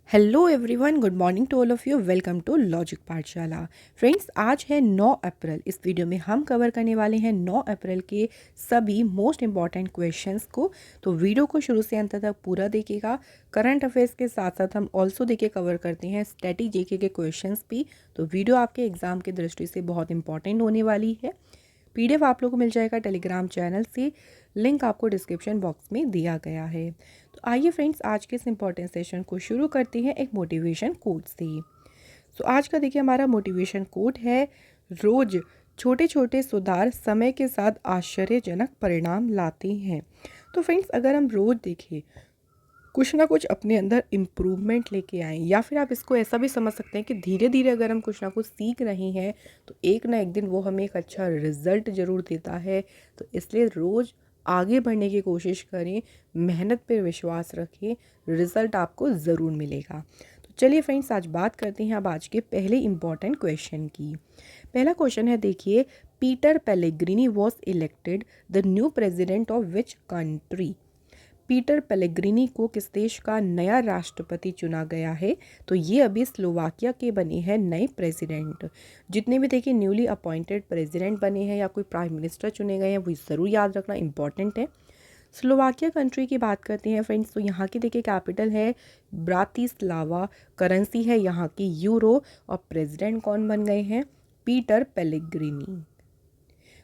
Hello everyone, good morning to all of you. Welcome to Logic Pathshala. Friends, आज है 9 अप्रैल। इस video में हम कवर करने वाले हैं 9 अप्रैल के सभी मोस्ट इंपॉर्टेंट क्वेश्चंस को। तो वीडियो को शुरू से अंत तक पूरा देखिएगा। करंट अफेयर्स के साथ साथ हम ऑल्सो देखिए कवर करते हैं स्टैटिक जीके के क्वेश्चंस भी। तो वीडियो आपके एग्जाम की दृष्टि से बहुत इंपॉर्टेंट होने वाली है। पीडीएफ आप लोगों को मिल जाएगा टेलीग्राम चैनल से, लिंक आपको डिस्क्रिप्शन बॉक्स में दिया गया है। तो आइए फ्रेंड्स, आज के इस इंपॉर्टेंट सेशन को शुरू करते हैं एक मोटिवेशन कोट से। तो आज का देखिए हमारा मोटिवेशन कोट है, रोज छोटे छोटे सुधार समय के साथ आश्चर्यजनक परिणाम लाते हैं। तो फ्रेंड्स, अगर हम रोज देखें कुछ ना कुछ अपने अंदर इम्प्रूवमेंट लेके आएँ, या फिर आप इसको ऐसा भी समझ सकते हैं कि धीरे धीरे अगर हम कुछ ना कुछ सीख रहे हैं तो एक ना एक दिन वो हमें एक अच्छा रिजल्ट ज़रूर देता है। तो इसलिए रोज़ आगे बढ़ने की कोशिश करें, मेहनत पे विश्वास रखें, रिज़ल्ट आपको ज़रूर मिलेगा। तो चलिए फ्रेंड्स, आज बात करते हैं अब आज के पहले इम्पॉर्टेंट क्वेश्चन की। पहला क्वेश्चन है, देखिए, Peter Pellegrini was elected the new president of which country. Peter Pellegrini को किस देश का नया राष्ट्रपति चुना गया है? तो ये अभी स्लोवाकिया के बने हैं नए प्रेसिडेंट। जितने भी देखिए न्यूली अपॉइंटेड प्रेसिडेंट बने हैं या कोई प्राइम मिनिस्टर चुने गए हैं, वो ज़रूर याद रखना इंपॉर्टेंट है। स्लोवाकिया कंट्री की बात करते हैं फ्रेंड्स, तो यहाँ की देखिए कैपिटल है ब्रातिस्लावा, करेंसी है यहाँ की यूरो, और प्रेसिडेंट कौन बन गए हैं? Peter Pellegrini.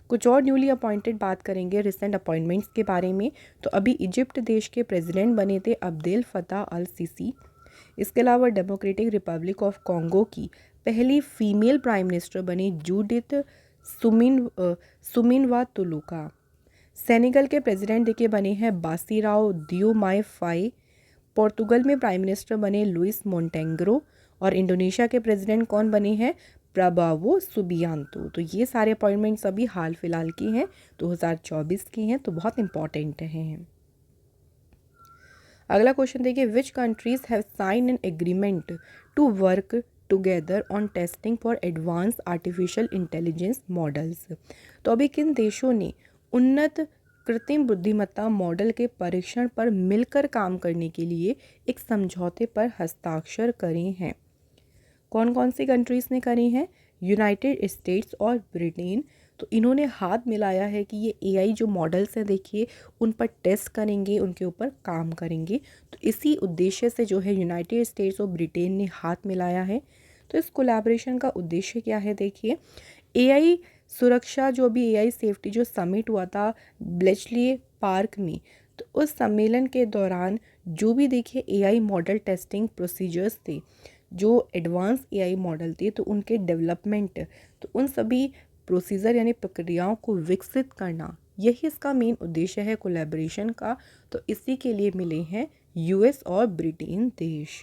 कुछ और न्यूली अपॉइंटेड बात करेंगे रिसेंट अपॉइंटमेंट्स के बारे में। तो अभी इजिप्ट देश के प्रेसिडेंट बने थे अब्देल फतह अल सीसी। इसके अलावा डेमोक्रेटिक रिपब्लिक ऑफ कॉन्गो की पहली फीमेल प्राइम मिनिस्टर बनी जूडिथ सुमिनवा तुलुका। सेनेगल के प्रेसिडेंट देखिए बने हैं बासीराओ दियोमाय फाई। पोर्तुगल में प्राइम मिनिस्टर बने लुइस मोंटेग्रो। और इंडोनेशिया के प्रेसिडेंट कौन बने हैं? प्रबावो सुबियांतो। तो ये सारे अपॉइंटमेंट्स अभी हाल फिलहाल की हैं, 2024 की हैं, तो बहुत इंपॉर्टेंट हैं। अगला क्वेश्चन देखिए, which countries have sign an agreement to work together on testing for advance artificial intelligence models. तो अभी किन देशों ने उन्नत कृत्रिम बुद्धिमत्ता मॉडल के परीक्षण पर मिलकर काम करने के लिए एक समझौते पर हस्ताक्षर करे हैं? कौन कौन सी कंट्रीज़ ने करी हैं? यूनाइटेड स्टेट्स और ब्रिटेन। तो इन्होंने हाथ मिलाया है कि ये एआई जो मॉडल्स हैं, देखिए, उन पर टेस्ट करेंगे, उनके ऊपर काम करेंगे। तो इसी उद्देश्य से जो है यूनाइटेड स्टेट्स और ब्रिटेन ने हाथ मिलाया है। तो इस कोलैबोरेशन का उद्देश्य क्या है? देखिए, एआई सुरक्षा, जो भी एआई सेफ्टी जो समिट हुआ था ब्लेचली पार्क में, तो उस सम्मेलन के दौरान जो भी देखिए एआई मॉडल टेस्टिंग प्रोसीजर्स थे, जो एडवांस एआई मॉडल थे, तो उनके डेवलपमेंट, तो उन सभी प्रोसीजर यानी प्रक्रियाओं को विकसित करना, यही इसका मेन उद्देश्य है कोलैबोरेशन का। तो इसी के लिए मिले हैं यूएस और ब्रिटेन देश।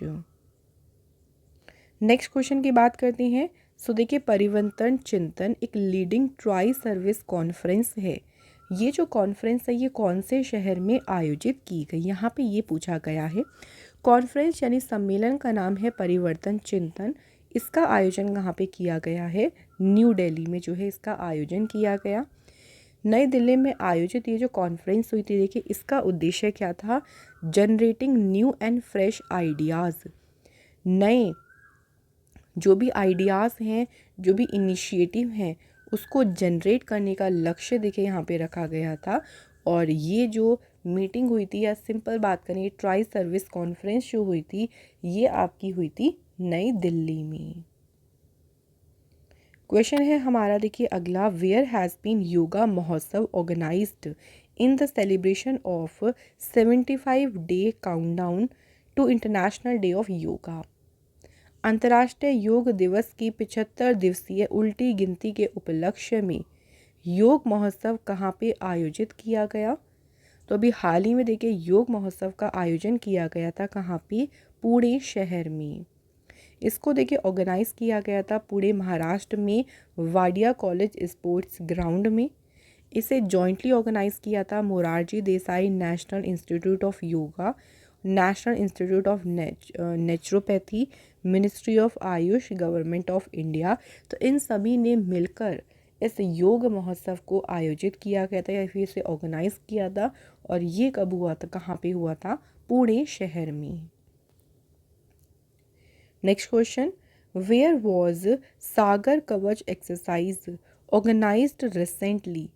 नेक्स्ट क्वेश्चन की बात करते हैं। सो देखिए, परिवर्तन चिंतन एक लीडिंग ट्राई सर्विस कॉन्फ्रेंस है। ये जो कॉन्फ्रेंस है, ये कौन से शहर में आयोजित की गई? यहाँ पे ये पूछा गया है। कॉन्फ्रेंस यानी सम्मेलन का नाम है परिवर्तन चिंतन। इसका आयोजन कहाँ पे किया गया है? न्यू दिल्ली में जो है इसका आयोजन किया गया। नई दिल्ली में आयोजित ये जो कॉन्फ्रेंस हुई थी, देखिए इसका उद्देश्य क्या था? Generating new and fresh ideas, नए जो भी आइडियाज़ हैं, जो भी इनिशिएटिव हैं, उसको जनरेट करने का लक्ष्य देखिए यहाँ पे रखा गया था। और ये जो मीटिंग हुई थी, या सिंपल बात करें ट्राई सर्विस कॉन्फ्रेंस जो हुई थी, ये आपकी हुई थी नई दिल्ली में। क्वेश्चन है हमारा देखिए अगला, where has been yoga Mahotsav organised in the celebration of 75 day countdown to international day of yoga. अंतर्राष्ट्रीय योग दिवस की 75 दिवसीय उल्टी गिनती के उपलक्ष्य में योग महोत्सव कहाँ पे आयोजित किया गया? तो अभी हाल ही में देखिए योग महोत्सव का आयोजन किया गया था, कहाँ पे? पुणे शहर में। इसको देखिए ऑर्गेनाइज किया गया था पुणे महाराष्ट्र में वाडिया कॉलेज स्पोर्ट्स ग्राउंड में। इसे जॉइंटली ऑर्गेनाइज किया था Morarji Desai national institute of yoga, national institute of naturopathy, ministry of Ayush, government of India. तो इन सभी ने मिलकर इस योग महोत्सव को आयोजित किया गया था, या फिर इसे ऑर्गेनाइज किया था। और ये कब हुआ था, कहाँ पे हुआ था? पुणे शहर में। नेक्स्ट क्वेश्चन, वेयर वॉज सागर कवच एक्सरसाइज ऑर्गेनाइज्ड रिसेंटली।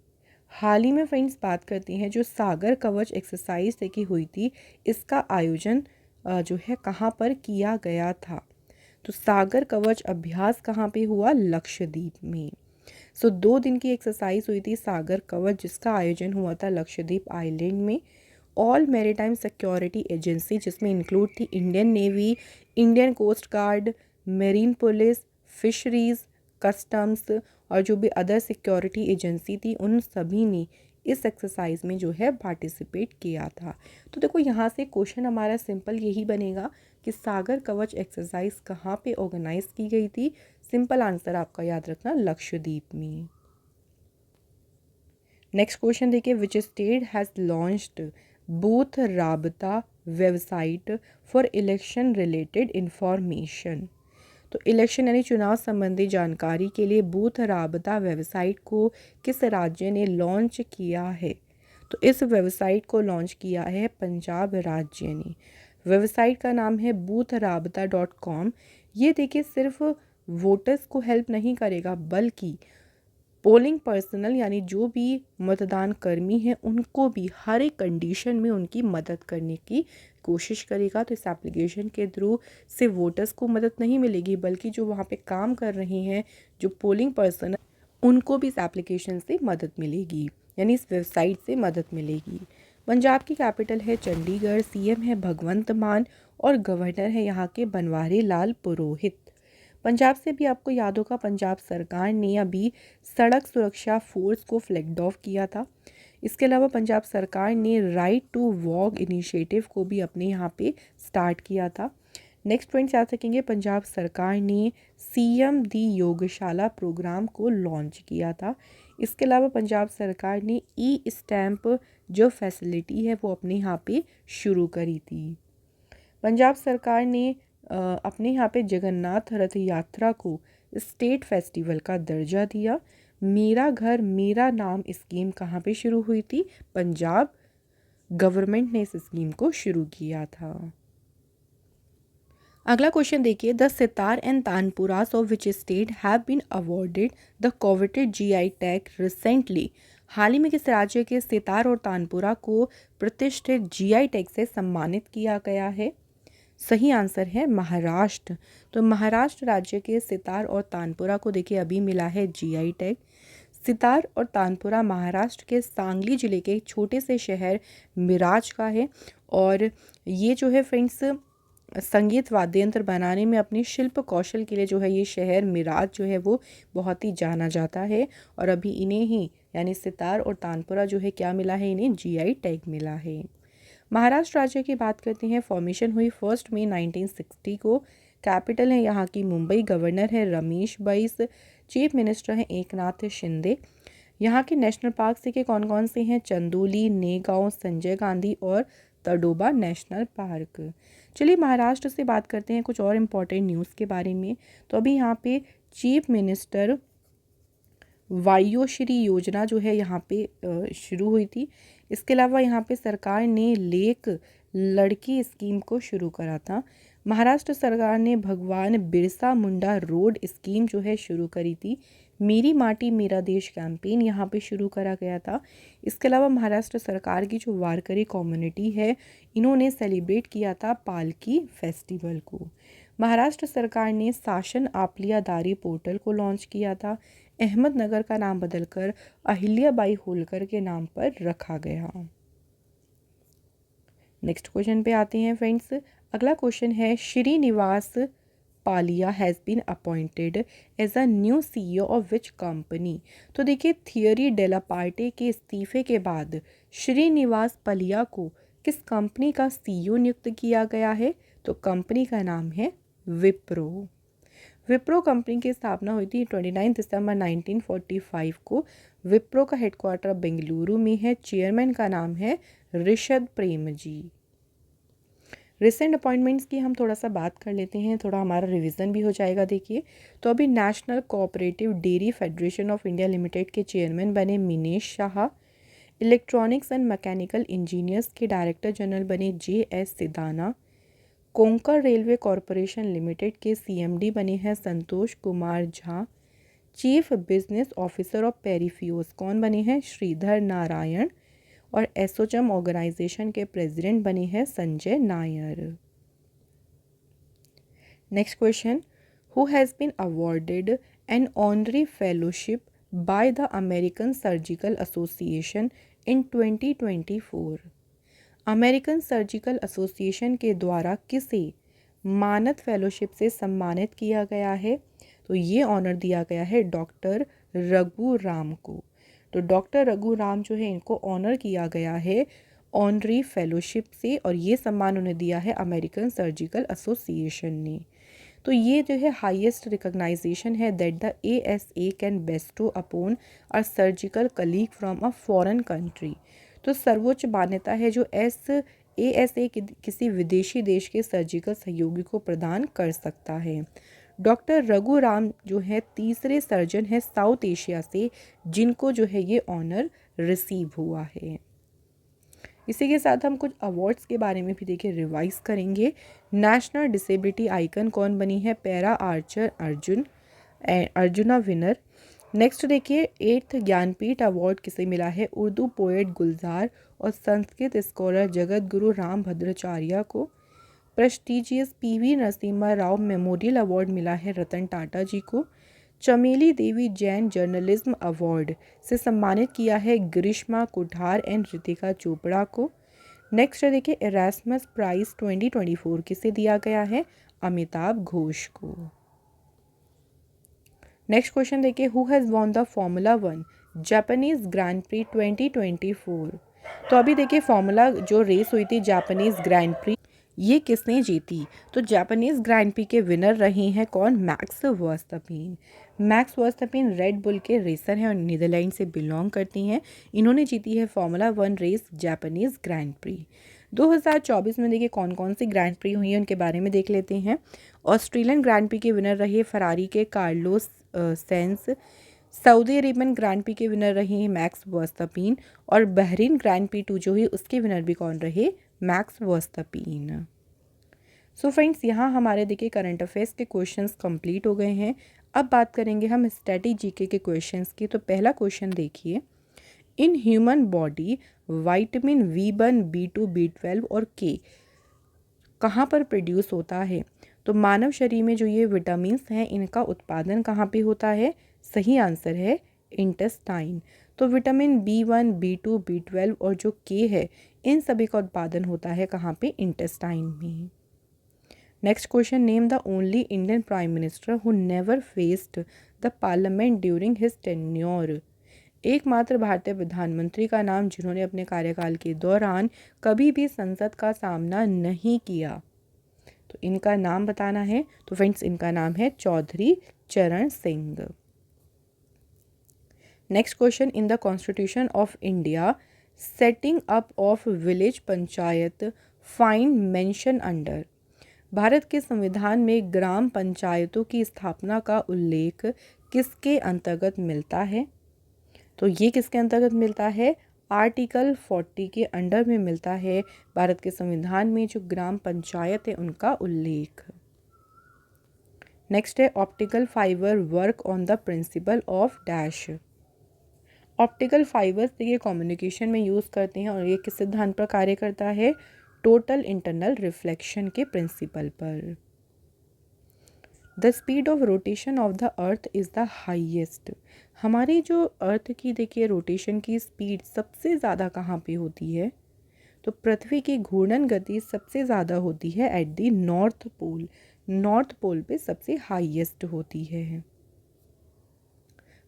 हाल ही में फ्रेंड्स बात करते हैं जो सागर कवच एक्सरसाइज देखी हुई थी, इसका आयोजन जो है कहाँ पर किया गया था। तो सागर कवच अभ्यास कहाँ पे हुआ, लक्षद्वीप में। सो 2 दिन की एक्सरसाइज हुई थी सागर कवच, जिसका आयोजन हुआ था लक्षद्वीप आइलैंड में। ऑल मैरीटाइम सिक्योरिटी एजेंसी, जिसमें इंक्लूड थी Indian navy, Indian coast guard, marine police, fisheries, customs और जो भी अदर सिक्योरिटी एजेंसी थी, उन सभी ने इस एक्सरसाइज में जो है पार्टिसिपेट किया था। तो देखो यहाँ से क्वेश्चन हमारा सिंपल यही बनेगा कि सागर कवच एक्सरसाइज कहाँ पे ऑर्गेनाइज की गई थी। सिंपल आंसर आपका याद रखना, लक्षद्वीप में। नेक्स्ट क्वेश्चन देखिए, which state has launched booth Raabta website for election related information. तो इलेक्शन यानी चुनाव संबंधी जानकारी के लिए बूथ राबता वेबसाइट को किस राज्य ने लॉन्च किया है। तो इस वेबसाइट को लॉन्च किया है पंजाब राज्य ने। वेबसाइट का नाम है boothraabta.com। ये देखिए सिर्फ वोटर्स को हेल्प नहीं करेगा, बल्कि पोलिंग पर्सनल यानी जो भी मतदान कर्मी हैं उनको भी हर एक कंडीशन में उनकी मदद करने की कोशिश करेगा। तो इस एप्लीकेशन के थ्रू सिर्फ वोटर्स को मदद नहीं मिलेगी, बल्कि जो वहाँ पे काम कर रहे हैं जो पोलिंग पर्सन, उनको भी इस एप्लीकेशन से मदद मिलेगी, यानी इस वेबसाइट से मदद मिलेगी। पंजाब की कैपिटल है चंडीगढ़, सीएम है भगवंत मान और गवर्नर है यहाँ के बनवारी लाल पुरोहित। पंजाब से भी आपको याद होगा, पंजाब सरकार ने अभी सड़क सुरक्षा फोर्स को फ्लैग ऑफ किया था। इसके अलावा पंजाब सरकार ने राइट टू वॉक इनिशिएटिव को भी अपने यहाँ पे स्टार्ट किया था। नेक्स्ट पॉइंट याद रखेंगे, पंजाब सरकार ने सीएम दी योगशाला प्रोग्राम को लॉन्च किया था। इसके अलावा पंजाब सरकार ने ई स्टैंप जो फैसिलिटी है वो अपने यहाँ पे शुरू करी थी। पंजाब सरकार ने अपने यहाँ पे जगन्नाथ रथ यात्रा को स्टेट फेस्टिवल का दर्जा दिया। मेरा घर मेरा नाम स्कीम कहाँ पे शुरू हुई थी, पंजाब गवर्नमेंट ने इस स्कीम को शुरू किया था। अगला क्वेश्चन देखिए, the sitar and tanpuras of which state have been awarded the coveted GI tag recently. हाल ही में किस राज्य के सितार और तानपुरा को प्रतिष्ठित जीआई टैग से सम्मानित किया गया है। सही आंसर है महाराष्ट्र। तो महाराष्ट्र राज्य के सितार और तानपुरा को देखिए अभी मिला है जीआई टैग। सितार और तानपुरा महाराष्ट्र के सांगली जिले के एक छोटे से शहर मिराज का है, और ये जो है फ्रेंड्स संगीत वाद्य यंत्र बनाने में अपनी शिल्प कौशल के लिए जो है ये शहर मिराज जो है वो बहुत ही जाना जाता है। और अभी इन्हें ही यानी सितार और तानपुरा जो है क्या मिला है, इन्हें जीआई टैग मिला है। महाराष्ट्र राज्य की बात करते हैं, फॉर्मेशन हुई 1 मई 1960 को। कैपिटल है यहाँ की मुंबई, गवर्नर है रमेश बैस, चीफ मिनिस्टर हैं एकनाथ शिंदे। यहाँ के नेशनल पार्क से के कौन कौन से हैं, चंदोली, नेगांव, संजय गांधी और तडोबा नेशनल पार्क। चलिए महाराष्ट्र से बात करते हैं कुछ और इम्पोर्टेंट न्यूज़ के बारे में। तो अभी यहाँ पे चीफ मिनिस्टर वायुश्री योजना जो है यहाँ पे शुरू हुई थी। इसके अलावा यहाँ पे सरकार ने लेक लड़की स्कीम को शुरू करा था। महाराष्ट्र सरकार ने भगवान बिरसा मुंडा रोड स्कीम जो है शुरू करी थी। मेरी माटी मेरा देश कैंपेन यहाँ पे शुरू करा गया था। इसके अलावा महाराष्ट्र सरकार की जो वारकरी कम्युनिटी है, इन्होंने सेलिब्रेट किया था पालकी फेस्टिवल को। महाराष्ट्र सरकार ने शासन आपलियादारी पोर्टल को लॉन्च किया था। अहमदनगर का नाम बदलकर अहिल्याबाई होलकर के नाम पर रखा गया। नेक्स्ट क्वेश्चन पे आते हैं फ्रेंड्स। अगला क्वेश्चन है, Srinivas Paliya has been appointed as a new CEO of which company. तो देखिए थियरी डेलापार्टे के इस्तीफे के बाद श्रीनिवास पालिया को किस कंपनी का सीईओ नियुक्त किया गया है। तो कंपनी का नाम है विप्रो। विप्रो कंपनी की स्थापना हुई थी 29 दिसंबर 1945 को। विप्रो का हेडक्वार्टर बेंगलुरु में है। चेयरमैन का नाम है ऋषद प्रेम जी। रिसेंट अपॉइंटमेंट्स की हम थोड़ा सा बात कर लेते हैं, थोड़ा हमारा रिवीजन भी हो जाएगा। देखिए तो अभी national cooperative dairy federation of India limited के चेयरमैन बने Minesh Shah. Electronics and mechanical engineers के डायरेक्टर जनरल बने JS सिदाना। कोंकण रेलवे कॉरपोरेशन लिमिटेड के सीएमडी बने हैं Santosh Kumar Jha. Chief business officer of पेरीफ्यूज कौन बने हैं? श्रीधर नारायण। और एसोचैम ऑर्गेनाइजेशन के प्रेसिडेंट बने हैं Sanjay Nair. Next question, who has been awarded an honorary fellowship by the American surgical association in 2024? American surgical association के द्वारा किसे मानद फेलोशिप से सम्मानित किया गया है? तो ये ऑनर दिया गया है डॉक्टर रघु राम को। तो डॉक्टर रघु राम जो है इनको ऑनर किया गया है ऑनरी फेलोशिप से, और ये सम्मान उन्हें दिया है अमेरिकन सर्जिकल एसोसिएशन ने। तो ये जो है हाईएस्ट रिकॉग्नाइजेशन है that the ASA can Bairstow upon a surgical colleague from a foreign country. तो सर्वोच्च मान्यता है जो ASA किसी विदेशी देश के सर्जिकल सहयोगी को प्रदान कर सकता है। डॉक्टर रघु राम जो है तीसरे सर्जन है साउथ एशिया से जिनको जो है ये ऑनर रिसीव हुआ है। इसी के साथ हम कुछ अवार्ड्स के बारे में भी देखिए रिवाइज करेंगे। नेशनल डिसेबिलिटी आइकन कौन बनी है? Para Archer arjuna winner. Next देखिए 8th ज्ञानपीठ अवार्ड किसे मिला है? उर्दू पोएट गुलजार और संस्कृत स्कॉलर जगत गुरु राम भद्राचार्य को। Prestigious PV Narasimha Rao memorial award मिला है रतन टाटा जी को। चमेली देवी जैन जर्नलिज्म अवार्ड से सम्मानित किया है ग्रीष्मा कुठार एंड रितिका चोपड़ा को। नेक्स्ट देखिए एरास्मस प्राइज 2024 किसे दिया गया है? अमिताभ घोष को। नेक्स्ट क्वेश्चन देखिए, who has won the formula 1 Japanese grand prix 2024? तो अभी देखिए फॉर्मूला जो रेस हुई थी जापानीज ग्रैंड प्री, ये किसने जीती? तो जापानीज ग्रैंड प्री के विनर रहे हैं कौन? Max Verstappen. Max Verstappen red bull के रेसर हैं और नीदरलैंड से बिलोंग करती हैं। इन्होंने जीती है formula 1 race Japanese grand prix. 2024 में देखिए कौन कौन सी ग्रैंड प्री हुई हैं उनके बारे में देख लेते हैं। ऑस्ट्रेलियन ग्रैंड प्री के विनर रहे फरारी के Carlos sense. Saudi Arabian grand pre के विनर रहे हैं मैक्स वर्स्टैपेन। और बहरीन ग्रैंड प्री 2 जो हुई उसके विनर भी कौन रहे? Max Verstappen. सो फ्रेंड्स यहाँ हमारे देखिए करंट अफेयर्स के क्वेश्चंस कंप्लीट हो गए हैं। अब बात करेंगे हम स्टैटिक जीके के क्वेश्चंस की। तो पहला क्वेश्चन देखिए, in human body vitamin B1, B2, B12 और K कहाँ पर प्रोड्यूस होता है? तो मानव शरीर में जो ये विटामिन्स हैं इनका उत्पादन कहाँ पे होता है? सही आंसर है इंटेस्टाइन। तो विटामिन B1, B2, B12 और जो K है इन सभी का उत्पादन होता है कहाँ पे? इंटेस्टाइन में। Next question, name the only Indian prime minister who never faced the parliament during his tenure. एकमात्र भारतीय प्रधानमंत्री का नाम जिन्होंने अपने कार्यकाल के दौरान कभी भी संसद का सामना नहीं किया। तो इनका नाम बताना है। तो फ्रेंड्स इनका नाम है चौधरी चरण Singh. Next question, in the constitution of India setting up of village panchayat find mention under. Bharat के संविधान में ग्राम पंचायतों की स्थापना का उल्लेख किसके अंतर्गत मिलता है? तो ये किसके अंतर्गत मिलता है? आर्टिकल 40 के अंडर में मिलता है। भारत के संविधान में जो ग्राम पंचायत है उनका उल्लेख। नेक्स्ट है optical fibre work on the principle of dash. Optical fibres देखिए कम्युनिकेशन में यूज़ करते हैं और ये किस सिद्धांत पर कार्य करता है? टोटल इंटरनल रिफ्लेक्शन के प्रिंसिपल पर। The speed of rotation of the earth is the highest. हमारी जो अर्थ की देखिए रोटेशन की स्पीड सबसे ज़्यादा कहाँ पे होती है? तो पृथ्वी की घूर्णन गति सबसे ज़्यादा होती है at the north pole. North pole पे सबसे हाईएस्ट होती है।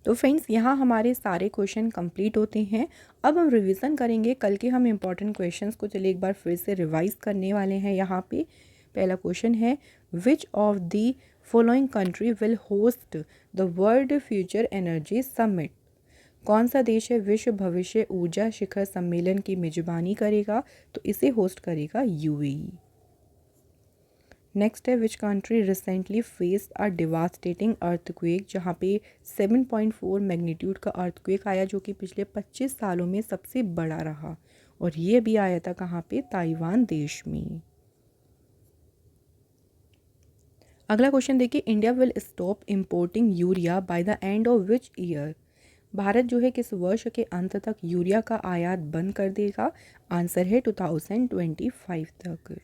तो फ्रेंड्स यहाँ हमारे सारे क्वेश्चन कंप्लीट होते हैं। अब हम रिवीजन करेंगे कल के हम इम्पॉर्टेंट क्वेश्चंस को। चलिए एक बार फिर से रिवाइज करने वाले हैं। यहाँ पे पहला क्वेश्चन है, which of the following country will host the world future energy summit. कौन सा देश है विश्व भविष्य ऊर्जा शिखर सम्मेलन की मेजबानी करेगा? तो इसे होस्ट करेगा UAE। नेक्स्ट है, which country recently faced a devastating earthquake, जहाँ पे 7.4 मैग्नीट्यूड का अर्थक्वेक आया जो कि पिछले 25 सालों में सबसे बड़ा रहा। और ये भी आया था कहाँ पे? ताइवान देश में। अगला क्वेश्चन देखिए, India will stop importing urea by the end of which year. Bharat जो है किस वर्ष के अंत तक यूरिया का आयात बंद कर देगा? आंसर है 2025 तक।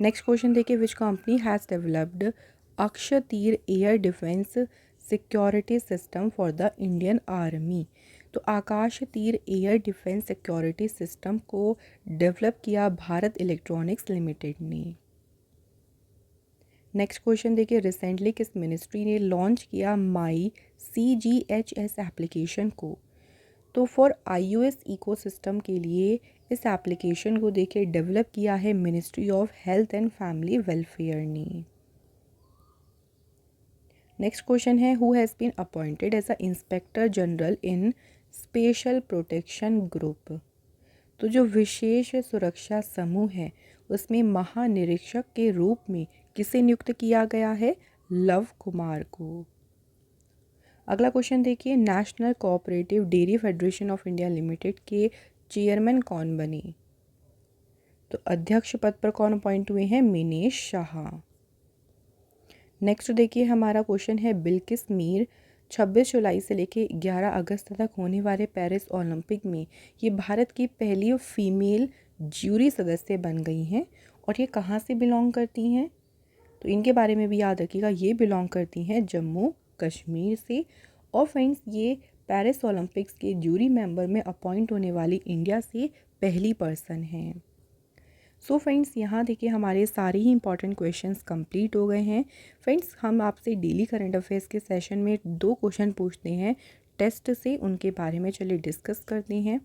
नेक्स्ट क्वेश्चन देखिए, which company has developed Akashteer air defence security system for the Indian army. तो Akash Teer air defence security system को डेवलप किया भारत इलेक्ट्रॉनिक्स लिमिटेड ने। नेक्स्ट क्वेश्चन देखिए, रिसेंटली किस मिनिस्ट्री ने लॉन्च किया माई CGHS एप्लीकेशन को? तो फॉर iOS इकोसिस्टम के लिए इस एप्लीकेशन को देखिए डेवलप किया है ministry of health and family welfare ने। नेक्स्ट क्वेश्चन है, who has been appointed as a inspector general in special protection group. तो जो विशेष सुरक्षा समूह है उसमें महानिरीक्षक के रूप में किसे नियुक्त किया गया है? लव कुमार को। अगला क्वेश्चन देखिए, national cooperative dairy federation of India limited के चेयरमैन कौन बने? तो अध्यक्ष पद पर कौन अपॉइंट हुए हैं? मिनेश शाह। नेक्स्ट देखिए हमारा क्वेश्चन है, बिल्किस मीर 26 जुलाई से लेकर 11 अगस्त तक होने वाले पेरिस ओलंपिक में ये भारत की पहली फीमेल ज्यूरी सदस्य बन गई हैं और ये कहाँ से बिलोंग करती हैं? तो इनके बारे में भी याद रखिएगा, ये बिलोंग करती हैं जम्मू कश्मीर से। और फ्रेंड्स ये पेरिस ओलंपिक्स के ज्यूरी मेंबर में अपॉइंट होने वाली इंडिया से पहली पर्सन हैं। सो फ्रेंड्स यहाँ देखिए हमारे सारे ही इंपॉर्टेंट क्वेश्चंस कंप्लीट हो गए हैं। फ्रेंड्स हम आपसे डेली करंट अफेयर्स के सेशन में 2 क्वेश्चन पूछते हैं टेस्ट से, उनके बारे में चलिए डिस्कस करते हैं।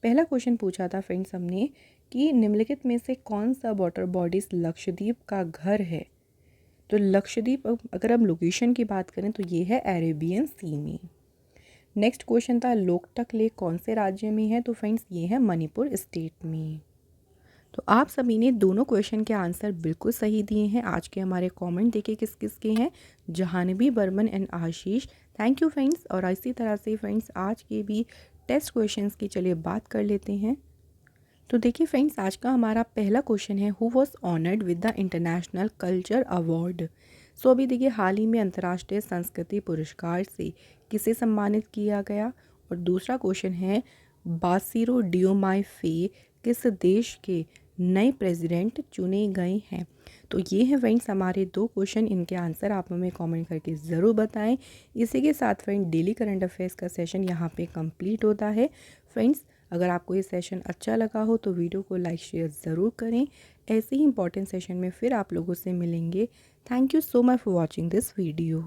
पहला क्वेश्चन पूछा था फ्रेंड्स हमने कि निम्नलिखित में से कौन सा वाटर बॉडीज लक्षद्वीप का घर है? तो लक्षद्वीप अगर हम लोकेशन की बात करें तो ये है अरेबियन सी में। नेक्स्ट क्वेश्चन था, लोकटक लेक कौन से राज्य में है? तो फ्रेंड्स ये है मणिपुर स्टेट में। तो आप सभी ने दोनों क्वेश्चन के आंसर बिल्कुल सही दिए हैं। आज के हमारे कमेंट देखिए किस किस के हैं, Jahnavi Barman and Ashish, thank you friends. और इसी तरह से फ्रेंड्स आज के भी टेस्ट क्वेश्चंस की चलिए बात कर लेते हैं। तो देखिए फ्रेंड्स आज का हमारा पहला क्वेश्चन है, who was honoured with the international culture award. So अभी देखिए हाल ही में अंतर्राष्ट्रीय संस्कृति पुरस्कार से किसे सम्मानित किया गया? और दूसरा क्वेश्चन है, बासिरो डियोमाय फे किस देश के नए प्रेसिडेंट चुने गए हैं? तो ये हैं फ्रेंड्स हमारे 2 क्वेश्चन, इनके आंसर आप हमें कमेंट करके ज़रूर बताएं। इसी के साथ फ्रेंड डेली करंट अफेयर्स का सेशन यहाँ पे कंप्लीट होता है। फ्रेंड्स अगर आपको ये सेशन अच्छा लगा हो तो वीडियो को लाइक शेयर ज़रूर करें। ऐसे ही इंपॉर्टेंट सेशन में फिर आप लोगों से मिलेंगे। Thank you so much for watching this video.